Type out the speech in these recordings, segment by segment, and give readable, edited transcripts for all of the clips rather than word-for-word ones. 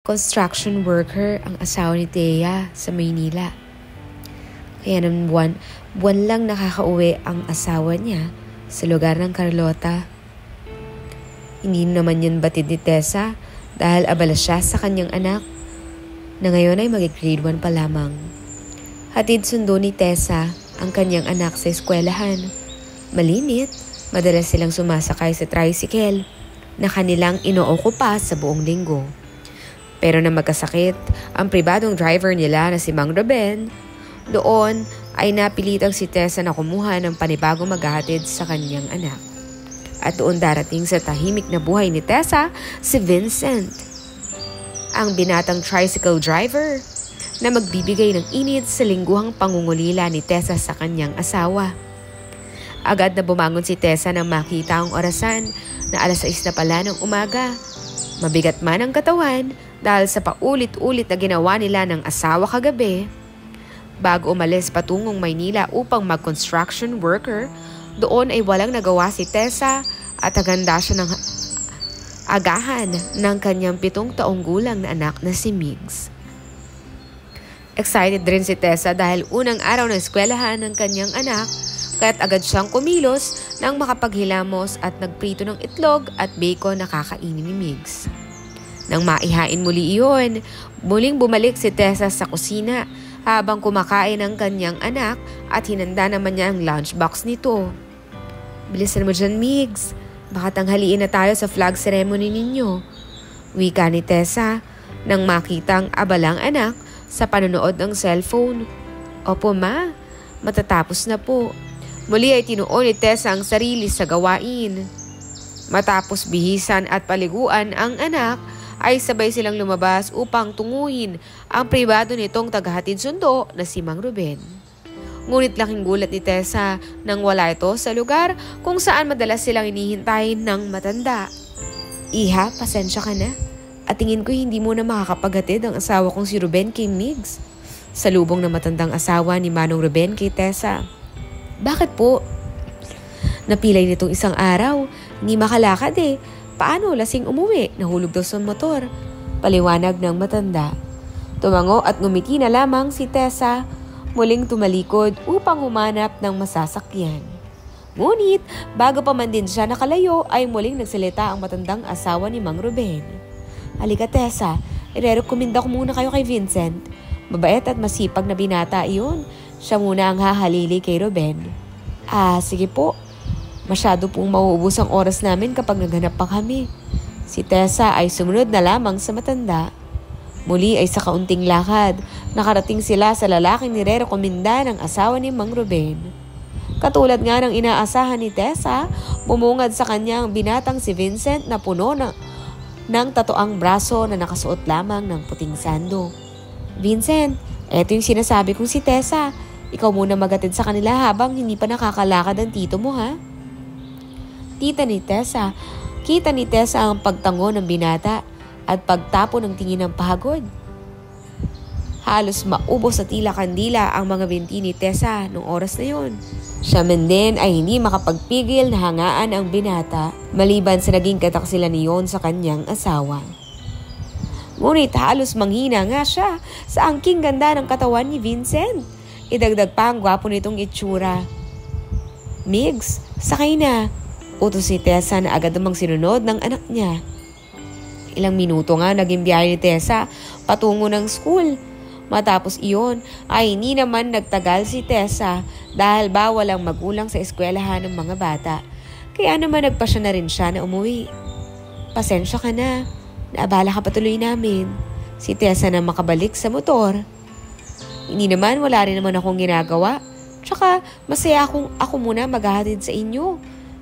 Construction worker ang asawa ni Thea sa Maynila. Kaya ng buwan lang nakakauwi ang asawa niya sa lugar ng Carlota. Hindi naman yun batid ni Tessa dahil abala siya sa kanyang anak na ngayon ay mag-grade 1 pa lamang. Hatid sundo ni Tessa ang kanyang anak sa eskwelahan. Malimit, madalas silang sumasakay sa tricycle na kanilang inookupa sa buong linggo. Pero na magkasakit ang pribadong driver nila na si Mang Ruben, doon ay napilitang si Tessa na kumuha ng panibagong maghahatid sa kanyang anak. At doon darating sa tahimik na buhay ni Tessa si Vincent, ang binatang tricycle driver na magbibigay ng init sa lingguhang pangungulila ni Tessa sa kanyang asawa. Agad na bumangon si Tessa nang makita ang orasan na 6:00 na pala ng umaga. Mabigat man ang katawan dahil sa paulit-ulit na ginawa nila ng asawa kagabi. Bago umalis patungong Maynila upang mag-construction worker, doon ay walang nagawa si Tessa at haganda siya ng agahan ng kanyang 7 taong gulang na anak na si Migs. Excited rin si Tessa dahil unang araw ng eskwelahan ng kanyang anak, kaya't agad siyang kumilos nang makapaghilamos at nagprito ng itlog at bacon na kakainin ni Migs. Nang maihain muli iyon, muling bumalik si Tessa sa kusina habang kumakain ang kanyang anak at hinanda naman niya ang lunchbox nito. "Bilisan mo dyan, Migs. Baka tanghaliin na tayo sa flag ceremony ninyo," wika ni Tessa nang makitang abalang anak sa panonood ng cellphone. "Opo, ma. Matatapos na po." Muli ay tinuon ni Tessa ang sarili sa gawain. Matapos bihisan at paliguan ang anak, ay sabay silang lumabas upang tunguhin ang pribado nitong tagahatid sundo na si Mang Ruben. Ngunit laking gulat ni Tessa nang wala ito sa lugar kung saan madalas silang inihintayin ng matanda. "Iha, pasensya ka na. At tingin ko hindi mo na makakapaghatid ang asawa kong si Ruben kay Migs." Salubong na matandang asawa ni Manong Ruben kay Tessa. "Bakit po?" "Napilay nitong isang araw. Hindi makalakad eh. Paano? Lasing umuwi. Nahulog daw sa motor." Paliwanag ng matanda. Tumango at ngumiti na lamang si Tessa. Muling tumalikod upang humanap ng masasakyan. Ngunit bago pa man din siya nakalayo ay muling nagsalita ang matandang asawa ni Mang Ruben. "Halika, Tessa. Irerekomenda ko muna kayo kay Vincent. Mabait at masipag na binata iyon. Siya muna ang hahalili kay Ruben." Sige po. Masyado pong mauubos ang oras namin kapag naghanap pa kami." Si Tessa ay sumunod na lamang sa matanda. Muli ay sa kaunting lakad, nakarating sila sa lalaking nirerekomenda ng asawa ni Mang Ruben. Katulad nga ng inaasahan ni Tessa, bumungad sa kanya ang binatang si Vincent na puno ng tatoang braso na nakasuot lamang ng puting sando. "Vincent, eto yung sinasabi kong si Tessa. Ikaw muna magatid sa kanila habang hindi pa nakakalakad ang tito mo, ha?" Kita ni Tessa ang pagtango ng binata at pagtapo ng tingin ng pagod. Halos maubos sa tila kandila ang mga binti ni Tessa noong oras na yon. Siya man din ay hindi makapagpigil na hangaan ang binata maliban sa naging kataksilan niyon sa kanyang asawa. Ngunit halos manghina nga siya sa angking ganda ng katawan ni Vincent. Idagdag pa ang gwapo nitong itsura. "Migs, sakay na," utos ni Tessa na agad namang sinunod ng anak niya. Ilang minuto nga naging biyahe ni Tessa patungo ng school. Matapos iyon ay hindi naman nagtagal si Tessa dahil bawal ang magulang sa eskwelahan ng mga bata. Kaya naman nagpasya na rin siya na umuwi. "Pasensya ka na. Naabala ka patuloy namin." Si Tessa na makabalik sa motor. "Hindi naman, wala rin naman akong ginagawa. Tsaka masaya ako muna maghahatid sa inyo."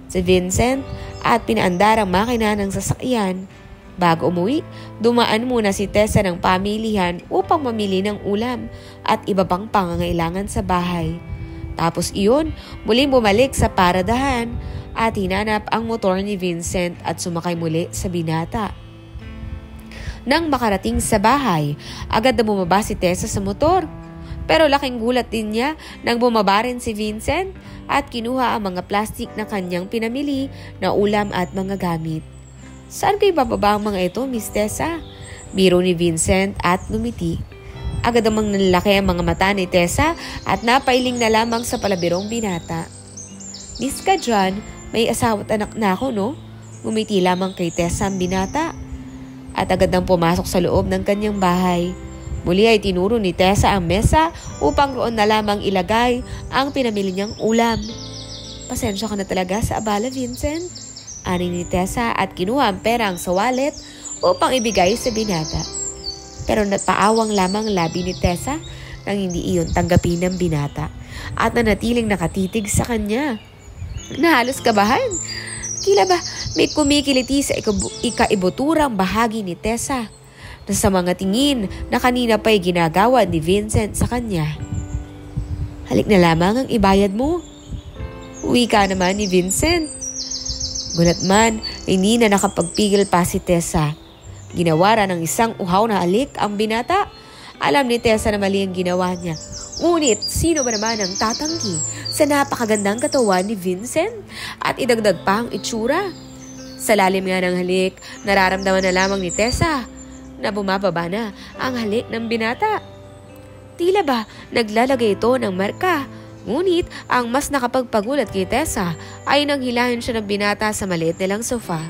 Si Vincent at pinaandar ang makina ng sasakyan. Bago umuwi, dumaan muna si Tessa ng pamilihan upang mamili ng ulam at iba pang pangangailangan sa bahay. Tapos iyon, muling bumalik sa paradahan at hinanap ang motor ni Vincent at sumakay muli sa binata. Nang makarating sa bahay, agad na bumaba si Tessa sa motor. Pero laking gulat din niya nang bumaba rin si Vincent at kinuha ang mga plastik na kanyang pinamili na ulam at mga gamit. "Saan kayo bababa ang mga ito, Miss Tessa?" Biro ni Vincent at ngumiti. Agad namang nanlaki ang mga mata ni Tessa at napailing na lamang sa palabirong binata. Miss ka dyan, may asawa at anak na ako, no? Ngumiti lamang kay Tessa ang binata. At agad nang pumasok sa loob ng kanyang bahay. Muli ay tinuro ni Tessa ang mesa upang roon na lamang ilagay ang pinamili niyang ulam. Pasensya ka na talaga sa abala, Vincent. Ani ni Tessa at kinuha ang perang sa wallet upang ibigay sa binata. Pero napaawang lamang labi ni Tessa nang hindi iyon tanggapin ng binata at nanatiling nakatitig sa kanya. Nahalos kabahan. Tila ba may kumikiliti sa ikaibuturang bahagi ni Tessa na sa mga tingin na kanina pa'y ginagawa ni Vincent sa kanya. Halik na lamang ang ibayad mo. Uwi ka naman ni Vincent. Gulat man, hindi na nakapagpigil pa si Tessa. Ginawara ng isang uhaw na halik ang binata. Alam ni Tessa na mali ang ginawa niya. Ngunit sino ba naman ang tatanggi sa napakagandang katawan ni Vincent at idagdag pa ang itsura? Sa lalim nga ng halik, nararamdaman na lamang ni Tessa na bumababa na ang halik ng binata. Tila ba naglalagay ito ng marka? Ngunit ang mas nakapagpagulat kay Tessa ay nang hilahin siya ng binata sa maliit nilang sofa.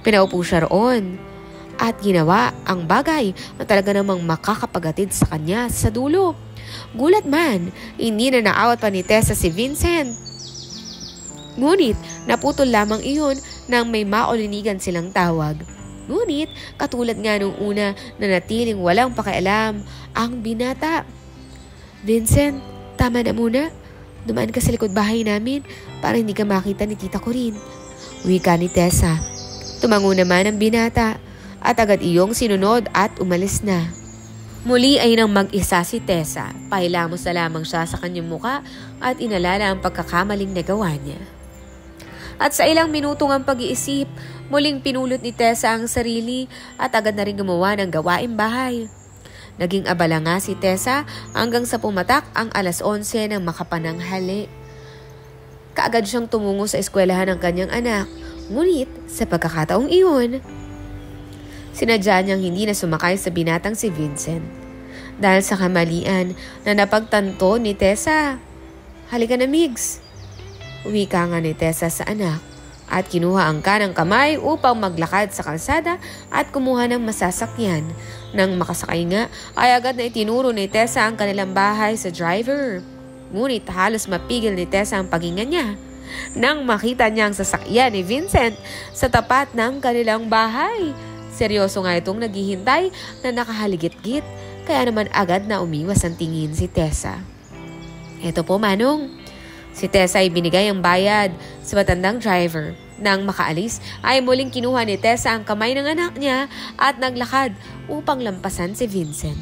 Pinaupo siya roon at ginawa ang bagay na talaga namang makakapagatid sa kanya sa dulo. Gulat man, hindi na naawat pa ni Tessa si Vincent. Ngunit naputol lamang iyon nang may maulinigan silang tawag. Ngunit katulad nga nung una na natiling walang pakialam ang binata. Vincent, tama na muna. Dumaan ka sa likod bahay namin para hindi ka makita ni Tita Corinne. Wika ni Tessa. Tumango naman ang binata at agad iyong sinunod at umalis na. Muli ay nang mag-isa si Tessa. Pahilamos na lamang siya sa kanyang muka at inalala ang pagkakamaling nagawa niya. At sa ilang minutong ang pag-iisip, muling pinulot ni Tessa ang sarili at agad na rin gumawa ng gawaing bahay. Naging abala nga si Tessa hanggang sa pumatak ang 11:00 ng makapananghali. Kaagad siyang tumungo sa eskwelahan ng kanyang anak. Ngunit sa pagkakataong iyon, sinadya niyang hindi na sumakay sa binatang si Vincent. Dahil sa kamalian na napagtanto ni Tessa. Halika na, Migs. Wika nga ni Tessa sa anak at kinuha ang kanang kamay upang maglakad sa kalsada at kumuha ng masasakyan. Nang makasakay nga ay agad na itinuro ni Tessa ang kanilang bahay sa driver. Ngunit halos mapigil ni Tessa ang paghinga niya nang makita niya ang sasakyan ni Vincent sa tapat ng kanilang bahay. Seryoso nga itong naghihintay na nakahaligit-git kaya naman agad na umiwas ang tingin si Tessa. Eto po, Manong. Si Tessa ay binigay ang bayad sa matandang driver. Nang makaalis ay muling kinuha ni Tessa ang kamay ng anak niya at naglakad upang lampasan si Vincent.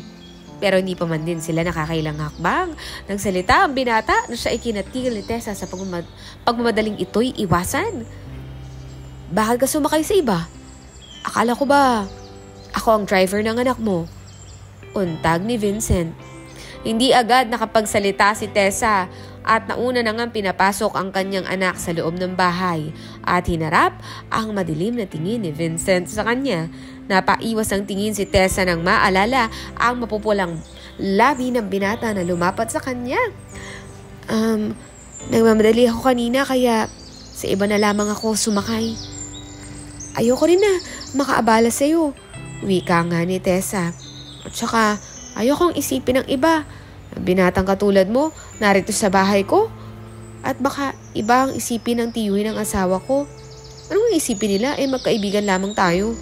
Pero hindi pa man din sila nakakailang hakbang. Nagsalita ang binata na siya ay kinatigil ni Tessa sa pagmamadaling ito'y iwasan. Bakit ka sumakay sa iba? Akala ko ba ako ang driver ng anak mo? Untag ni Vincent. Hindi agad nakapagsalita si Tessa at nauna na ngang pinapasok ang kanyang anak sa loob ng bahay at hinarap ang madilim na tingin ni Vincent sa kanya. Napaiwas ang tingin si Tessa nang maalala ang mapupulang labi ng binata na lumapat sa kanya. Nagmamadali ako kanina kaya sa iba na lamang ako sumakay. Ayoko rin na makaabala sa'yo. Wika nga ni Tessa. At saka ayokong isipin ng iba. Binatang katulad mo, narito sa bahay ko. At baka iba ang isipin ng tiyuhin ng asawa ko. Anong isipin nila? Magkaibigan lamang tayo.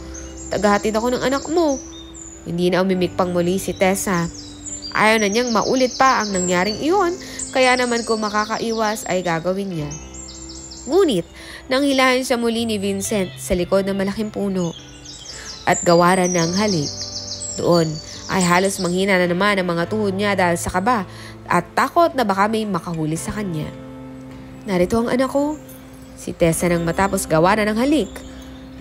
Tagahatid ako ng anak mo. Hindi na umimikpang muli si Tessa. Ayaw na niyang maulit pa ang nangyaring iyon, kaya naman kung makakaiwas ay gagawin niya. Ngunit, nang hilahin siya muli ni Vincent sa likod ng malaking puno at gawaran ng halik, doon ay halos manghina na naman ang mga tuhod niya dahil sa kaba at takot na baka may makahuli sa kanya. Narito ang anak ko. Si Tessa nang matapos gawaran ng halik.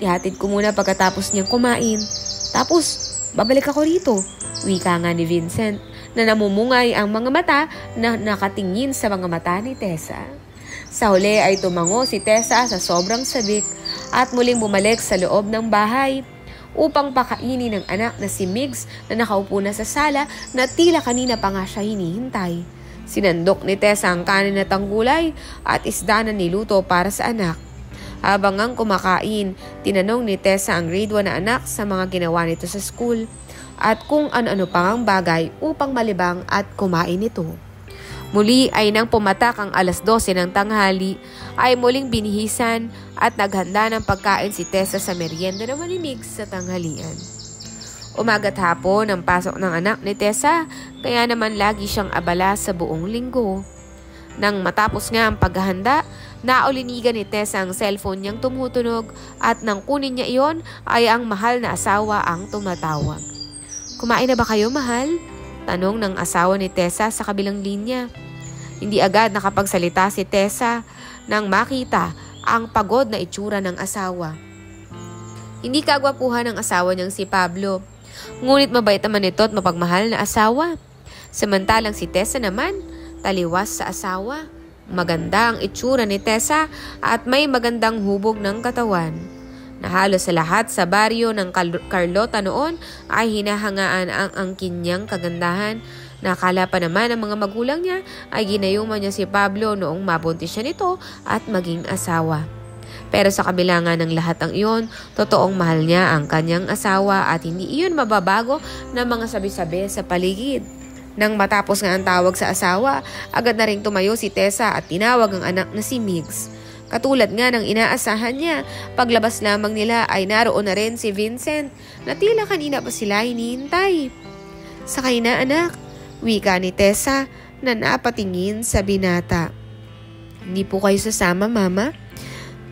Ihatid ko muna pagkatapos niyang kumain. Tapos, babalik ako rito. Wika nga ni Vincent na namumungay ang mga mata na nakatingin sa mga mata ni Tessa. Sa huli ay tumango si Tessa sa sobrang sabik at muling bumalik sa loob ng bahay. upang pakainin ng anak na si Migs na nakaupo na sa sala na tila kanina pa nga siya hinihintay. Sinandok ni Tessa ang kanin at ang gulay at isda na niluto para sa anak. Habang ang kumakain, tinanong ni Tessa ang grade 1 na anak sa mga ginawa nito sa school at kung ano-ano pang ang bagay upang malibang at kumain ito. Muli ay nang pumatak ang alas 12 ng tanghali ay muling binihisan at naghanda ng pagkain si Tessa sa merienda na malimig sa tanghalian. Umaga't hapon ang pasok ng anak ni Tessa kaya naman lagi siyang abala sa buong linggo. Nang matapos nga ang paghahanda, naulinigan ni Tessa ang cellphone niyang tumutunog at nang kunin niya iyon ay ang mahal na asawa ang tumatawag. "Kumain na ba kayo, mahal?" Tanong ng asawa ni Tessa sa kabilang linya. Hindi agad nakapagsalita si Tessa nang makita ang pagod na itsura ng asawa. Hindi kagwapuhan ng asawa niyang si Pablo, ngunit mabait naman ito at mapagmahal na asawa. Samantalang si Tessa naman, taliwas sa asawa. Maganda ang itsura ni Tessa at may magandang hubog ng katawan. Na halos sa lahat sa baryo ng Carlota noon ay hinahangaan ang angkin niyang kagandahan. Nakala pa naman ng mga magulang niya ay ginayuman niya si Pablo noong mabuntis siya nito at maging asawa. Pero sa kabila nga ng lahat ng iyon, totoong mahal niya ang kanyang asawa at hindi iyon mababago ng mga sabi-sabi sa paligid. Nang matapos nga ang tawag sa asawa, agad na ring tumayo si Tessa at tinawag ang anak na si Migs. Katulad nga ng inaasahan niya, paglabas lamang nila ay naroon na rin si Vincent na tila kanina pa sila hinihintay. "Sakay na, anak," wika ni Tessa na napatingin sa binata. "Hindi po kayo sasama, mama?"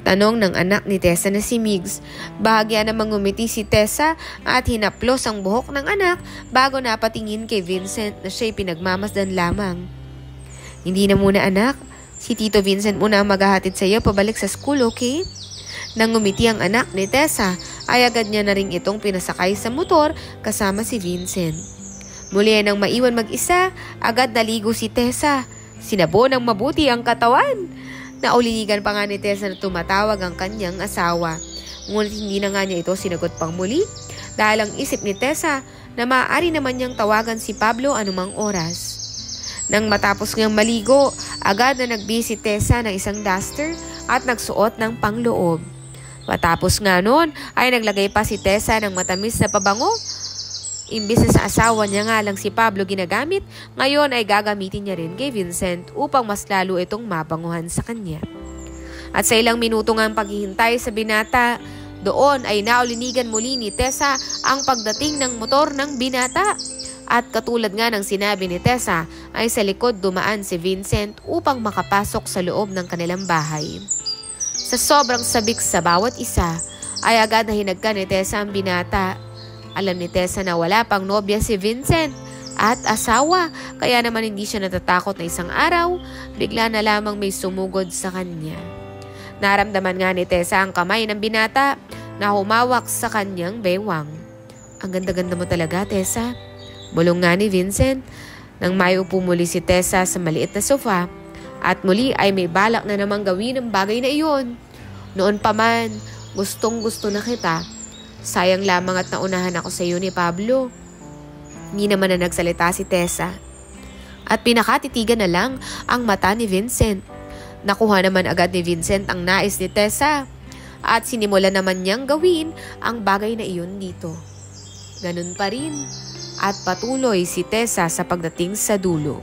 Tanong ng anak ni Tessa na si Migs. Bahagya namang ngumiti si Tessa at hinaplos ang buhok ng anak bago napatingin kay Vincent na siya'y pinagmamasdan lamang. "Hindi na muna, anak. Si Tito Vincent muna ang maghahatid sa iyo pabalik sa school, okay?" Nang ngumiti ang anak ni Tessa ay agad niya na rin itong pinasakay sa motor kasama si Vincent. Muli nang maiwan mag-isa, agad naligo si Tessa. Sinabo ng mabuti ang katawan. Naulinigan pa nga ni Tessa na tumatawag ang kanyang asawa. Ngunit hindi na nga niya ito sinagot pang muli dahil ang isip ni Tessa na maaari naman niyang tawagan si Pablo anumang oras. Nang matapos niyang maligo, agad na nagbihis si Tessa ng isang duster at nagsuot ng pangloob. Matapos nga noon ay naglagay pa si Tessa ng matamis na pabango. Imbis na sa asawa niya nga lang si Pablo ginagamit, ngayon ay gagamitin niya rin kay Vincent upang mas lalo itong mabanguhan sa kanya. At sa ilang minuto nga ang paghihintay sa binata, doon ay naulinigan muli ni Tessa ang pagdating ng motor ng binata. At katulad nga ng sinabi ni Tessa, ay sa likod dumaan si Vincent upang makapasok sa loob ng kanilang bahay. Sa sobrang sabik sa bawat isa, ay agad na hinagka ni Tessa ang binata. Alam ni Tessa na wala pang nobya si Vincent at asawa, kaya naman hindi siya natatakot na isang araw, bigla na lamang may sumugod sa kanya. Naramdaman nga ni Tessa ang kamay ng binata na humawak sa kanyang bewang. "Ang ganda-ganda mo talaga, Tessa," bulong nga ni Vincent. Nang maiupo muli si Tessa sa maliit na sofa at muli ay may balak na namang gawin ang bagay na iyon. "Noon pa man, gustong-gusto na kita. Sayang lamang at naunahan ako sa iyo ni Pablo." Hindi naman na nagsalita si Tessa. At pinakatitigan na lang ang mata ni Vincent. Nakuha naman agad ni Vincent ang nais ni Tessa at sinimulan naman niyang gawin ang bagay na iyon dito. Ganun pa rin at patuloy si Tessa sa pagdating sa dulo.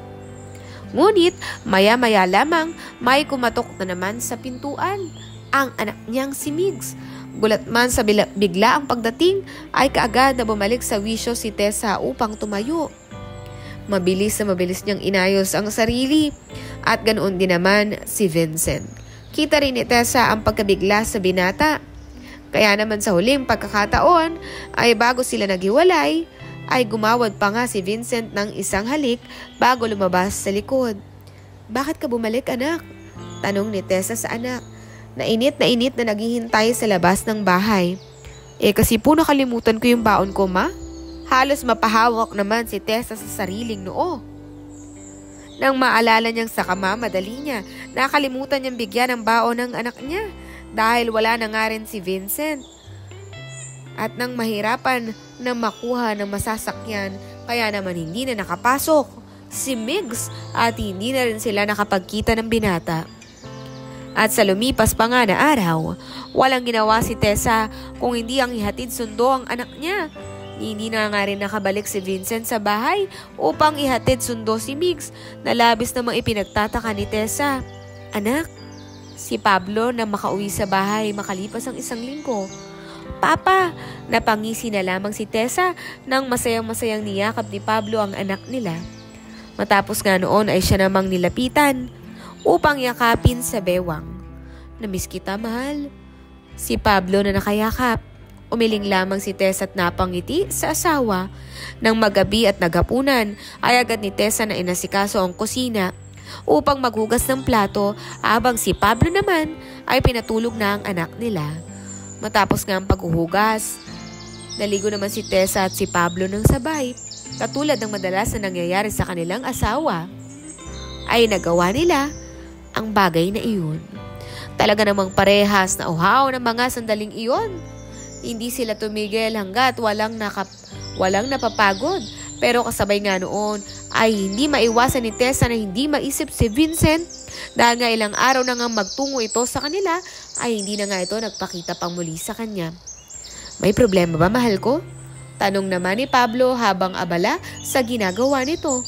Ngunit maya-maya lamang may kumatok na naman sa pintuan, ang anak niyang si Migs. Gulat man sa bigla ang pagdating ay kaagad na bumalik sa wisyo si Tessa upang tumayo. Mabilis na mabilis niyang inayos ang sarili at ganoon din naman si Vincent. Kita rin ni Tessa ang pagkabigla sa binata. Kaya naman sa huling pagkakataon ay bago sila naghiwalay, ay gumawad pa nga si Vincent ng isang halik bago lumabas sa likod. "Bakit ka bumalik, anak?" tanong ni Tessa sa anak. Nainit na naghihintay sa labas ng bahay. Kasi po nakalimutan ko yung baon ko, ma." Halos mapahawak naman si Tessa sa sariling noo. Nang maalala niyang sa kamamadali niya, nakalimutan niyang bigyan ng baon ng anak niya dahil wala na nga rin si Vincent. At nang mahirapan na makuha ng masasakyan, kaya naman hindi na nakapasok si Migs at hindi na rin sila nakapagkita ng binata. At sa lumipas pa nga na araw, walang ginawa si Tessa kung hindi ang ihatid sundo ang anak niya. Hindi na nga rin nakabalik si Vincent sa bahay upang ihatid sundo si Migs na labis namang ipinagtataka ni Tessa. Anak, si Pablo na makauwi sa bahay makalipas ang 1 linggo. Papa, napangisi na lamang si Tessa nang masayang-masayang niyakap ni Pablo ang anak nila. Matapos nga noon ay siya namang nilapitan upang yakapin sa bewang. Namiss kita, mahal. Si Pablo na nakayakap. Umiling lamang si Tessa at napangiti sa asawa. Nang magabi at nagapunan ay agad ni Tessa na inasikaso ang kusina upang maghugas ng plato habang si Pablo naman ay pinatulog na ang anak nila. Matapos nga ang paghuhugas, naligo naman si Tessa at si Pablo ng sabay. Katulad ng madalas na nangyayari sa kanilang asawa, ay nagawa nila ang bagay na iyon. Talaga namang parehas na uhaw ng mga sandaling iyon. Hindi sila tumigil hanggat walang napapagod. Pero kasabay nga noon ay hindi maiwasan ni Tessa na hindi maisip si Vincent dahil nga ilang araw na nga magtungo ito sa kanila ay hindi na nga ito nagpakita pang muli sa kanya. May problema ba, mahal ko? Tanong naman ni Pablo habang abala sa ginagawa nito.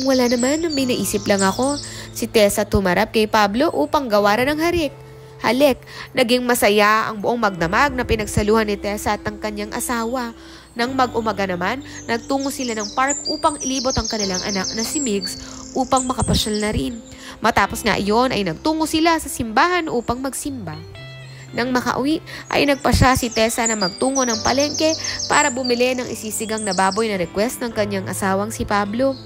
Wala naman, may naisip lang ako. Si Tessa tumarap kay Pablo upang gawaran ng halik. Naging masaya ang buong magdamag na pinagsaluhan ni Tessa at ang kanyang asawa. Nang mag-umaga naman, nagtungo sila ng park upang ilibot ang kanilang anak na si Migs upang makapasyal na rin. Matapos nga iyon ay nagtungo sila sa simbahan upang magsimba. Nang makauwi ay nagpasya si Tessa na magtungo ng palengke para bumili ng isisigang na baboy na request ng kanyang asawang si Pablo.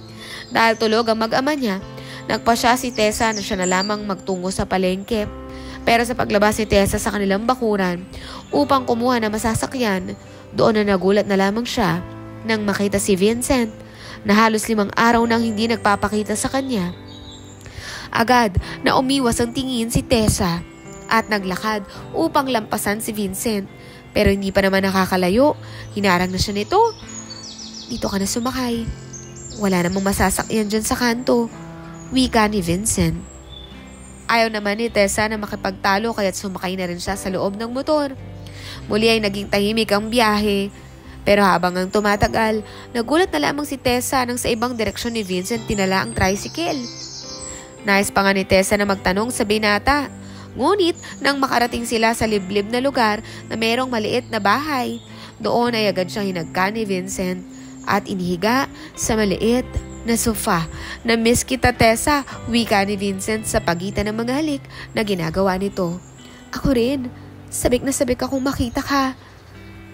Dahil tulog ang mag-ama niya, nagpasya si Tessa na siya na lamang magtungo sa palengke. Pero sa paglabas ni Tessa sa kanilang bakuran upang kumuha ng masasakyan, doon na nagulat na lamang siya nang makita si Vincent na halos 5 araw nang hindi nagpapakita sa kanya. Agad na umiwas ang tingin si Tessa at naglakad upang lampasan si Vincent. Pero hindi pa naman nakakalayo, hinarang na siya nito. Dito ka na sumakay. Wala namang masasakyan dyan sa kanto, wika ni Vincent. Ayaw naman ni Tessa na makipagtalo kaya't sumakay na rin siya sa loob ng motor. Muli ay naging tahimik ang biyahe. Pero habang ang tumatagal, nagulat na lamang si Tessa nang sa ibang direksyon ni Vincent tinala ang tricycle. Nais pa nga ni Tessa na magtanong sa binata. Ngunit nang makarating sila sa liblib na lugar na mayroong maliit na bahay, doon ay agad siyang hinagka ni Vincent at inihiga sa maliit na sofa. Na-miss kita, Tessa, wika ni Vincent sa pagitan ng mga halik na ginagawa nito. Ako rin. Sabik na sabik akong makita ka.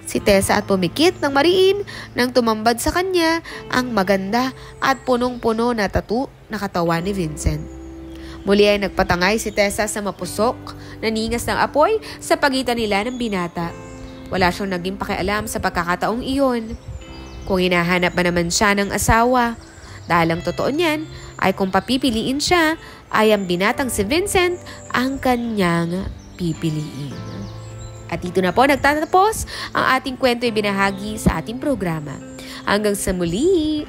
Si Tessa at pumikit ng mariin nang tumambad sa kanya ang maganda at punong-puno na tattoo na katawan ni Vincent. Muli ay nagpatangay si Tessa sa mapusok na ningas ng apoy sa pagitan nila ng binata. Wala siyang naging pakialam sa pagkakataong iyon. Kung hinahanap ba naman siya ng asawa, dahil ang totoo niyan ay kung papipiliin siya ay ang binatang si Vincent ang kanyang pipiliin. At dito na po nagtatapos ang ating kwento ibinahagi sa ating programa. Hanggang sa muli!